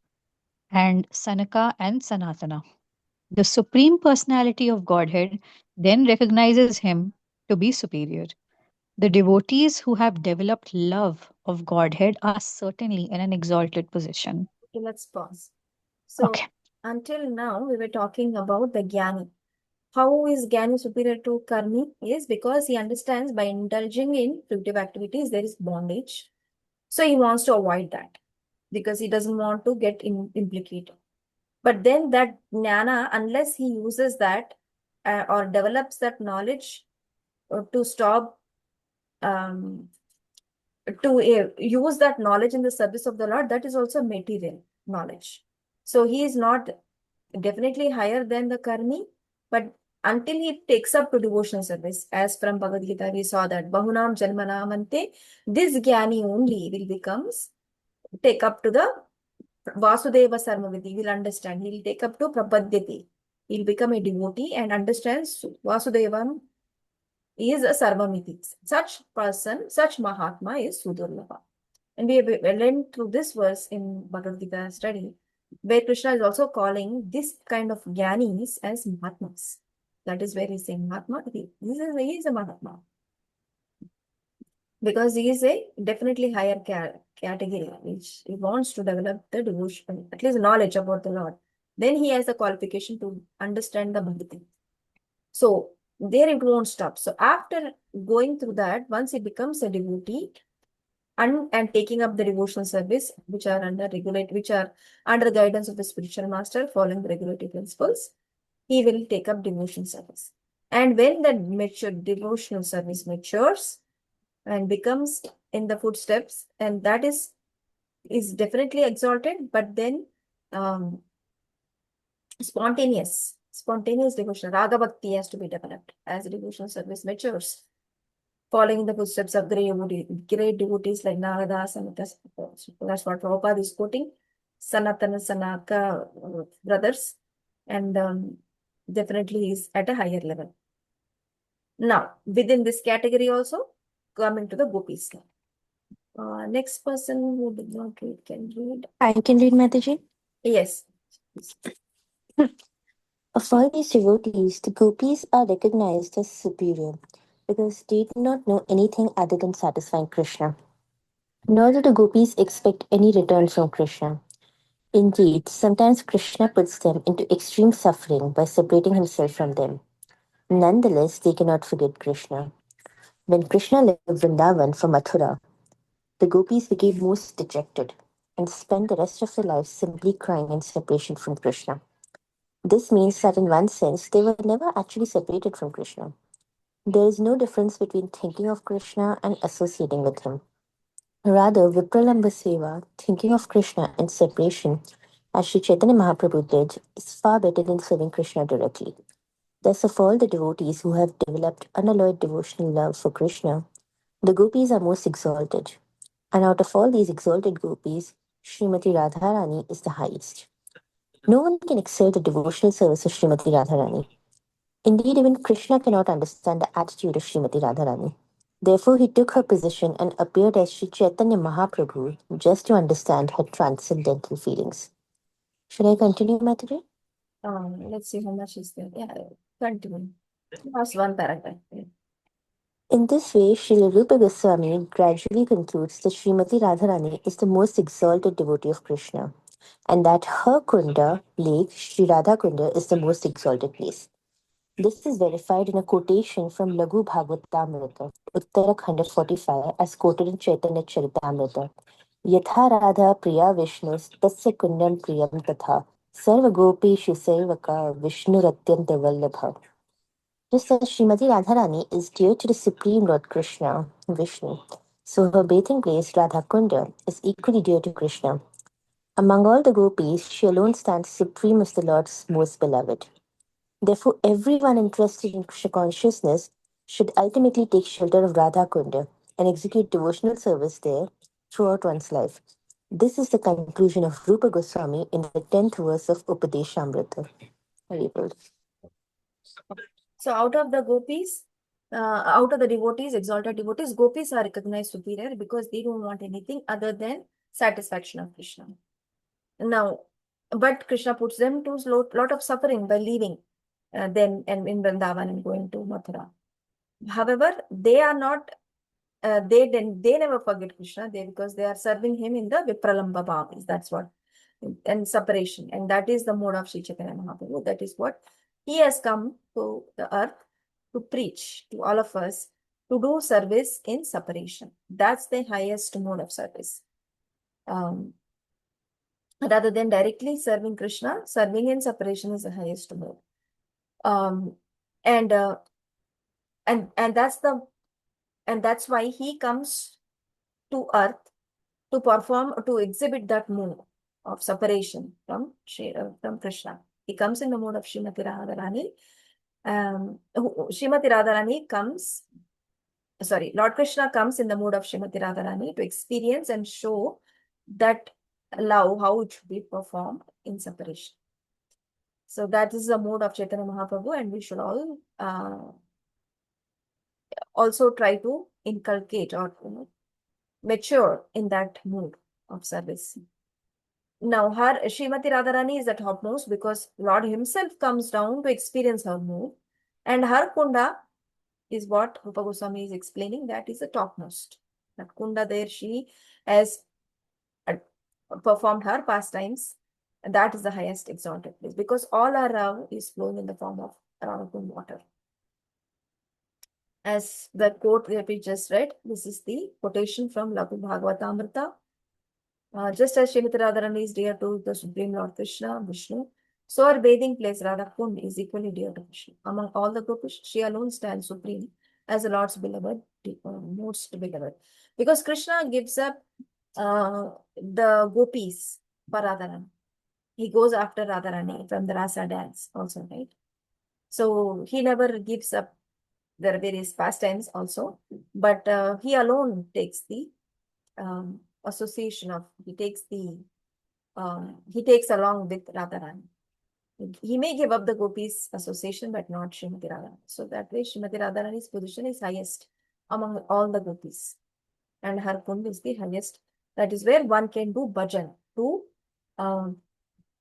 and Sanaka and Sanatana. The Supreme Personality of Godhead then recognizes him to be superior. The devotees who have developed love of Godhead are certainly in an exalted position. okay, let's pause. So, Okay. until now, we were talking about the Jnani. How is Jnani superior to Karmi? Is because he understands by indulging in fruitive activities, there is bondage. So, he wants to avoid that because he doesn't want to get implicated. But then that Jnana, unless he uses that or develops that knowledge to stop, to use that knowledge in the service of the Lord, that is also material knowledge. So he is not definitely higher than the Karmi, but until he takes up to devotional service, as from Bhagavad Gita, we saw that Bahunam Janmanamante, this Jnani only will becomes take up to the Vasudeva Sarmaviti, will understand. He will take up to Prapadyati. He'll become a devotee and understands Vasudevam is a Sarvamiti. Such person, such Mahatma is Sudurlabha. And we went through this verse in Bhagavad Gita study, where Krishna is also calling this kind of Jnanis as Mahatmas. That is where he's saying Mahatma. He is a Mahatma. Because he is a definitely higher category, which he wants to develop the devotion, at least knowledge about the Lord, then he has the qualification to understand the bhakti. So there it won't stop. So after going through that, once he becomes a devotee and taking up the devotional service, which are under the guidance of the spiritual master, following the regulatory principles, he will take up devotion service. And when that devotional service matures and becomes in the footsteps, and that is definitely exalted, but then spontaneous devotion, raga bhakti has to be developed as the devotional service matures, following in the footsteps of great devotees like Nagadas and that's what Prabhupada is quoting, Sanatana Sanaka brothers, and definitely is at a higher level. Now, within this category also, coming to the gopis. Next person who did not read can read. I can read, Mataji. Yes. Of all these devotees, the gopis are recognized as superior because they do not know anything other than satisfying Krishna. Nor do the gopis expect any return from Krishna. Indeed, sometimes Krishna puts them into extreme suffering by separating himself from them. Nonetheless, they cannot forget Krishna. When Krishna left Vrindavan for Mathura, the gopis became most dejected and spent the rest of their lives simply crying in separation from Krishna. This means that in one sense, they were never actually separated from Krishna. There is no difference between thinking of Krishna and associating with him. Rather, Vipralamba Seva, thinking of Krishna in separation, as Sri Chaitanya Mahaprabhu did, is far better than serving Krishna directly. Thus, of all the devotees who have developed unalloyed devotional love for Krishna, the gopis are most exalted. And out of all these exalted gopis, Srimati Radharani is the highest. No one can excel the devotional service of Srimati Radharani. Indeed, even Krishna cannot understand the attitude of Srimati Radharani. Therefore, he took her position and appeared as Sri Chaitanya Mahaprabhu just to understand her transcendental feelings. Should I continue, Mataji? Let's see how much is there. Yeah, continue. Last one paragraph. Yeah. In this way, Srila Rupa Goswami gradually concludes that Srimati Radharani is the most exalted devotee of Krishna, and that her kunda, lake, Sri Radha Kunda, is the most exalted place. This is verified in a quotation from Laghu Bhagavatamrita, Uttarakhanda 45, as quoted in Chaitanya Charitamrita. Yatha Radha Priya Vishnu Tasya Kundam Priyam Tatha Sarva Gopeshu Sevaka Vishnu Ratyanta Vallabha. Just as Srimati Radharani is dear to the Supreme Lord Krishna, Vishnu, so her bathing place, Radha Kunda, is equally dear to Krishna. Among all the gopis, she alone stands supreme as the Lord's most beloved. Therefore, everyone interested in Krishna consciousness should ultimately take shelter of Radha Kunda and execute devotional service there throughout one's life. This is the conclusion of Rupa Goswami in the 10th verse of Upadeshamrita. Haribol. So out of the gopis, out of the devotees, exalted devotees, gopis are recognized superior because they don't want anything other than satisfaction of Krishna. Now, but Krishna puts them to lot of suffering by leaving them and in Vrindavan and going to Mathura. However, they are not. They never forget Krishna because they are serving him in the Vipralamba bhav. That's what, and separation, and that is the mode of Sri Chaitanya Mahaprabhu. That is what he has come to the earth to preach to all of us, to do service in separation. That's the highest mode of service. Rather than directly serving Krishna, serving in separation is the highest mode. And that's why he comes to earth to exhibit that mode of separation from Krishna. He comes in the mode of Srimati Radharani. Srimati Radharani comes, Lord Krishna comes in the mode of Srimati Radharani to experience and show that love, how it should be performed in separation. So that is the mode of Chaitanya Mahaprabhu, and we should all also try to inculcate or mature in that mood of service. Now, her Srimati Radharani is the topmost because Lord himself comes down to experience her mood, and her kunda is what Rupa Goswami is explaining, that is the topmost. That kunda there, she has performed her pastimes, and that is the highest exalted place, because all our Rav is flowing in the form of Ravakund water. As the quote that we just read, this is the quotation from Lagu Bhagavatamrita. Just as Srimati Radharani is dear to the Supreme Lord Krishna, Vishnu, so her bathing place Radhakund is equally dear to Krishna. Among all the gopis, she alone stands supreme as the Lord's beloved, most beloved. Because Krishna gives up the gopis for Radharani. He goes after Radharani from the Rasa dance also, right? So he never gives up their various pastimes also, but he alone takes the association of, he takes along with Radharani. He may give up the gopis association, but not Srimati Radharani. So that way, Srimati Radharani's position is highest among all the gopis, and her kund is the highest. That is where one can do bhajan to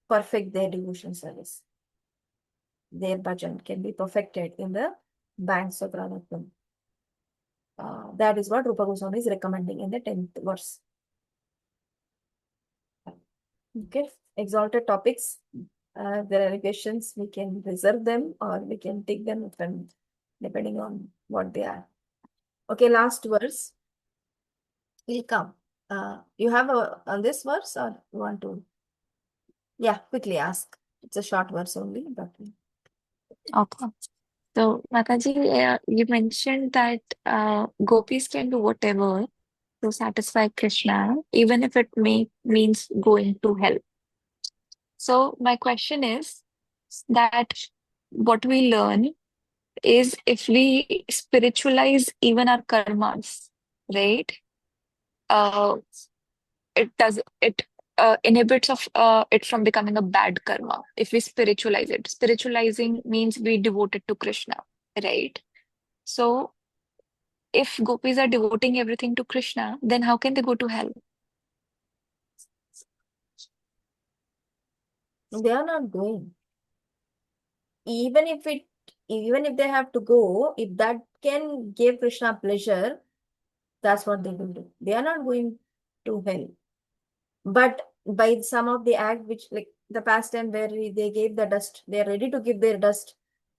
perfect their devotion service. Their bhajan can be perfected in the banks of Radhakund. That is what Rupa Goswami is recommending in the 10th verse. Okay, exalted topics. There are any questions, we can reserve them or we can take them depending on what they are. Okay, last verse will come. You have on this verse, or you want to? Yeah, quickly ask. It's a short verse only, but Okay. So, Mataji, you mentioned that gopis can do whatever to satisfy Krishna, even if it means going to hell. So, my question is that what we learn is if we spiritualize even our karmas, right? Uh, it inhibits of it from becoming a bad karma if we spiritualize it. Spiritualizing means we devote it to Krishna, right? So if gopis are devoting everything to Krishna, then how can they go to hell? they are not going. Even if they have to go, if that can give Krishna pleasure, that's what they will do. They are not going to hell. But by some of the act, which like the pastime where they gave the dust, they are ready to give their dust,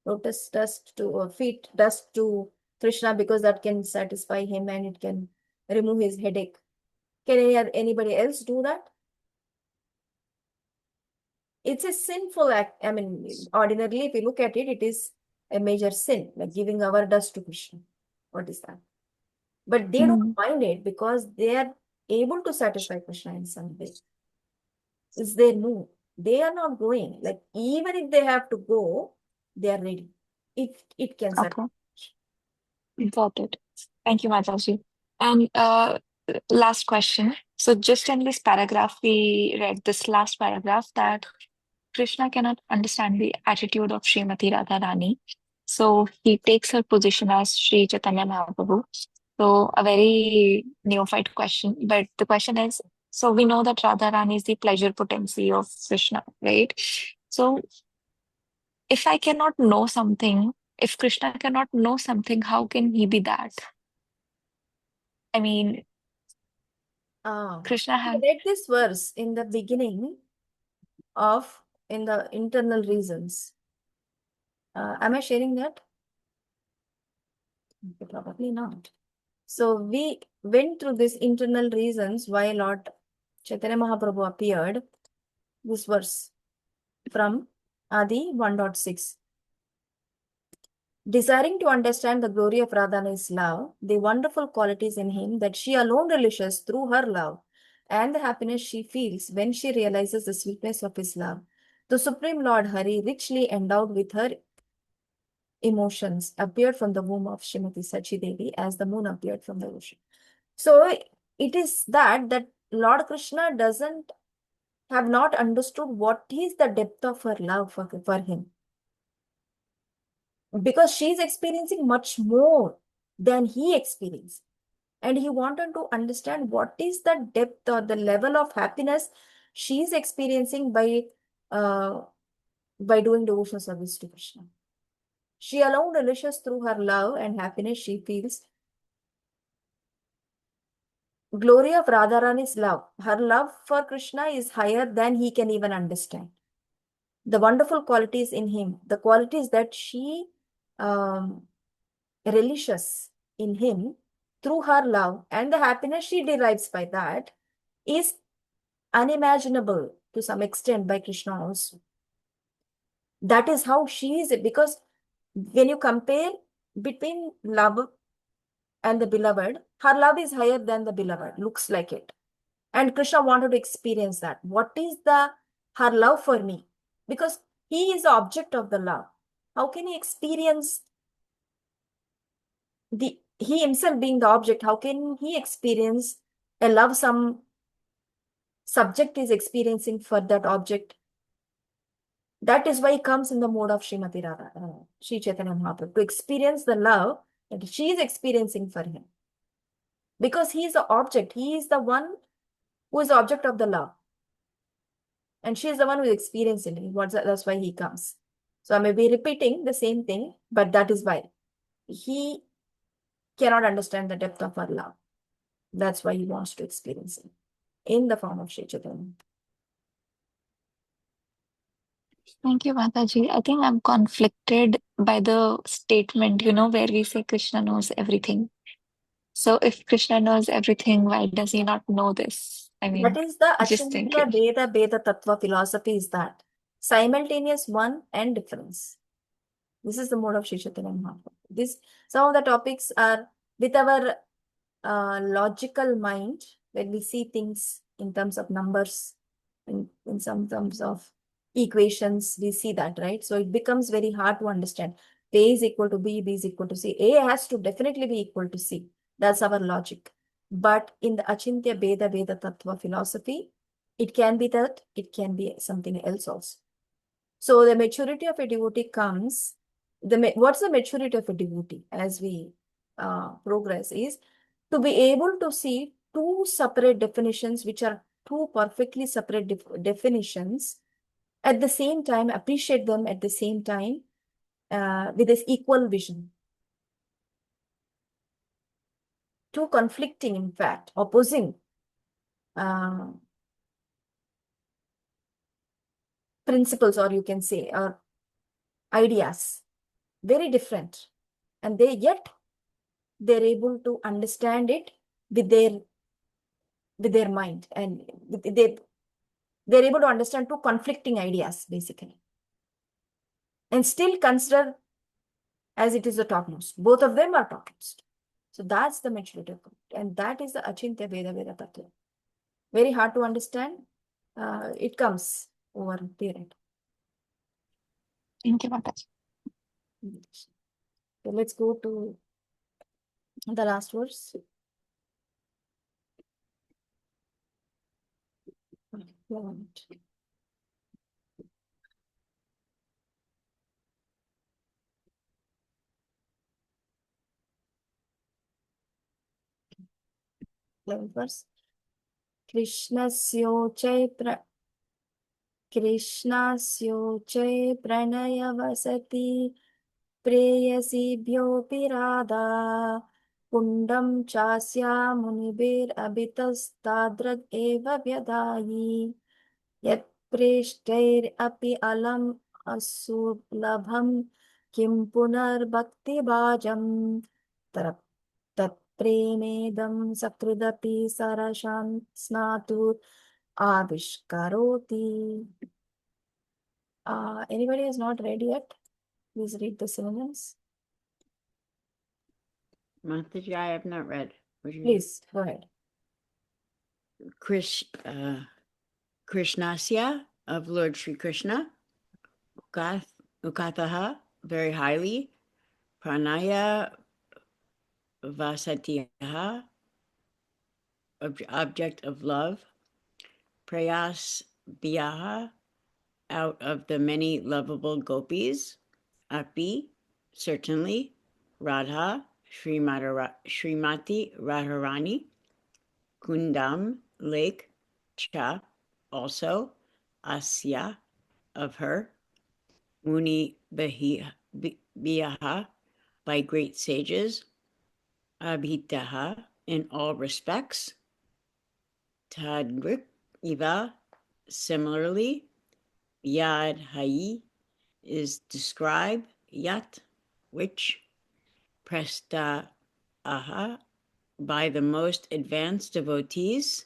lotus dust to, or feet dust to Krishna, because that can satisfy him and it can remove his headache. Can anybody else do that? It's a sinful act. I mean, ordinarily, if you look at it, it is a major sin, like giving our dust to Krishna. What is that? But they don't mind it because they are able to satisfy Krishna in some way. It's their move. They are not going. Like, even if they have to go, they are ready. It can satisfy. Okay, got it. Thank you, Mataji. And last question. So just in this paragraph, we read this last paragraph that Krishna cannot understand the attitude of Srimati Radharani. So he takes her position as Sri Chaitanya Mahaprabhu. So a very neophyte question, but the question is, so we know that Radharani is the pleasure potency of Krishna, right? So if I cannot know something, if Krishna cannot know something, how can he be that? I mean, Krishna I has. read this verse in the beginning of, in the internal reasons. Am I sharing that? Probably not. So we went through these internal reasons why Lord Chaitanya Mahaprabhu appeared. This verse from Adi 1.6. Desiring to understand the glory of Radharani's love, the wonderful qualities in him that she alone relishes through her love, and the happiness she feels when she realizes the sweetness of his love, the Supreme Lord Hari, richly endowed with her emotions, appeared from the womb of Srimati Sachi Devi as the moon appeared from the ocean. So it is that Lord Krishna doesn't have not understood what is the depth of her love for him, because she is experiencing much more than he experienced, and he wanted to understand what is the depth or the level of happiness she is experiencing by doing devotional service to Krishna. She alone relishes through her love and happiness she feels glory of Radharani's love. Her love for Krishna is higher than he can even understand. The wonderful qualities in him, the qualities that she relishes in him through her love and the happiness she derives by that is unimaginable to some extent by Krishna also. That is how she is, because when you compare between love and the beloved, her love is higher than the beloved, looks like it. And Krishna wanted to experience that. What is her love for me? Because he is the object of the love. How can he experience he himself being the object? How can he experience a love some subject is experiencing for that object? That is why he comes in the mode of Srimati Radha, Sri Chaitanya Mahaprabhu, to experience the love that she is experiencing for him. Because he is the object, he is the one who is the object of the love. And she is the one who is experiencing it. That's why he comes. So I may be repeating the same thing, but that is why he cannot understand the depth of her love. That's why he wants to experience it in the form of Sri Chaitanya. Thank you, Mataji. I think I'm conflicted by the statement, where we say Krishna knows everything. So if Krishna knows everything, why does he not know this? I That mean, is the just Achintya thinking. Beda Tattva philosophy, is that simultaneous one and difference. This is the mode of Sri Chaitanya Mahaprabhu. Some of the topics are with our logical mind, when we see things in terms of numbers, in some terms of equations, we see that, right? So it becomes very hard to understand. A is equal to B, B is equal to C. A has to definitely be equal to C. That's our logic. But in the Achintya Beda Tattva philosophy, it can be that, it can be something else also. So the maturity of a devotee comes, what's the maturity of a devotee as we progress is to be able to see two separate definitions, which are two perfectly separate definitions, at the same time, appreciate them at the same time with this equal vision. Two conflicting, in fact, opposing principles, or you can say, or ideas, very different. And they're able to understand it with their mind, and they're able to understand two conflicting ideas, basically, and still consider as it is the topmost. Both of them are topmost. So that's the maturity of it. And that is the Achintya Veda Tattva. Very hard to understand. It comes over a period. Thank you, Mataji. So let's go to the last verse. Verse. कृष्णस्योच्चै प्रणयवसति प्रेयसीभ्योऽपि Radha कुण्डं चास्या मुनिभिरभितस्तादृग् एव व्यधायि यत्प्रेष्टैरपि अलम् असुलभं किं पुनर्भक्तिभाजं तत्प्रेमेदं सकृदपि सरशान् स्नातु आविष्करोति. Anybody is not read yet? Please read the synonyms. Mataji, I have not read. Please, go ahead. Krishnasya, of Lord Sri Krishna. Ukataha, very highly. Pranaya Vasatiyaha, object of love. Prayas Biyaha, out of the many lovable gopis. Api, certainly. Radha, Srimati Radharani. Kundam, lake. Cha, also. Asya, of her. Muni Biyaha, by great sages. Abhitaha, in all respects. Tadrik Iva. Similarly, Yad Hai is describe Yat, which Presta Aha by the most advanced devotees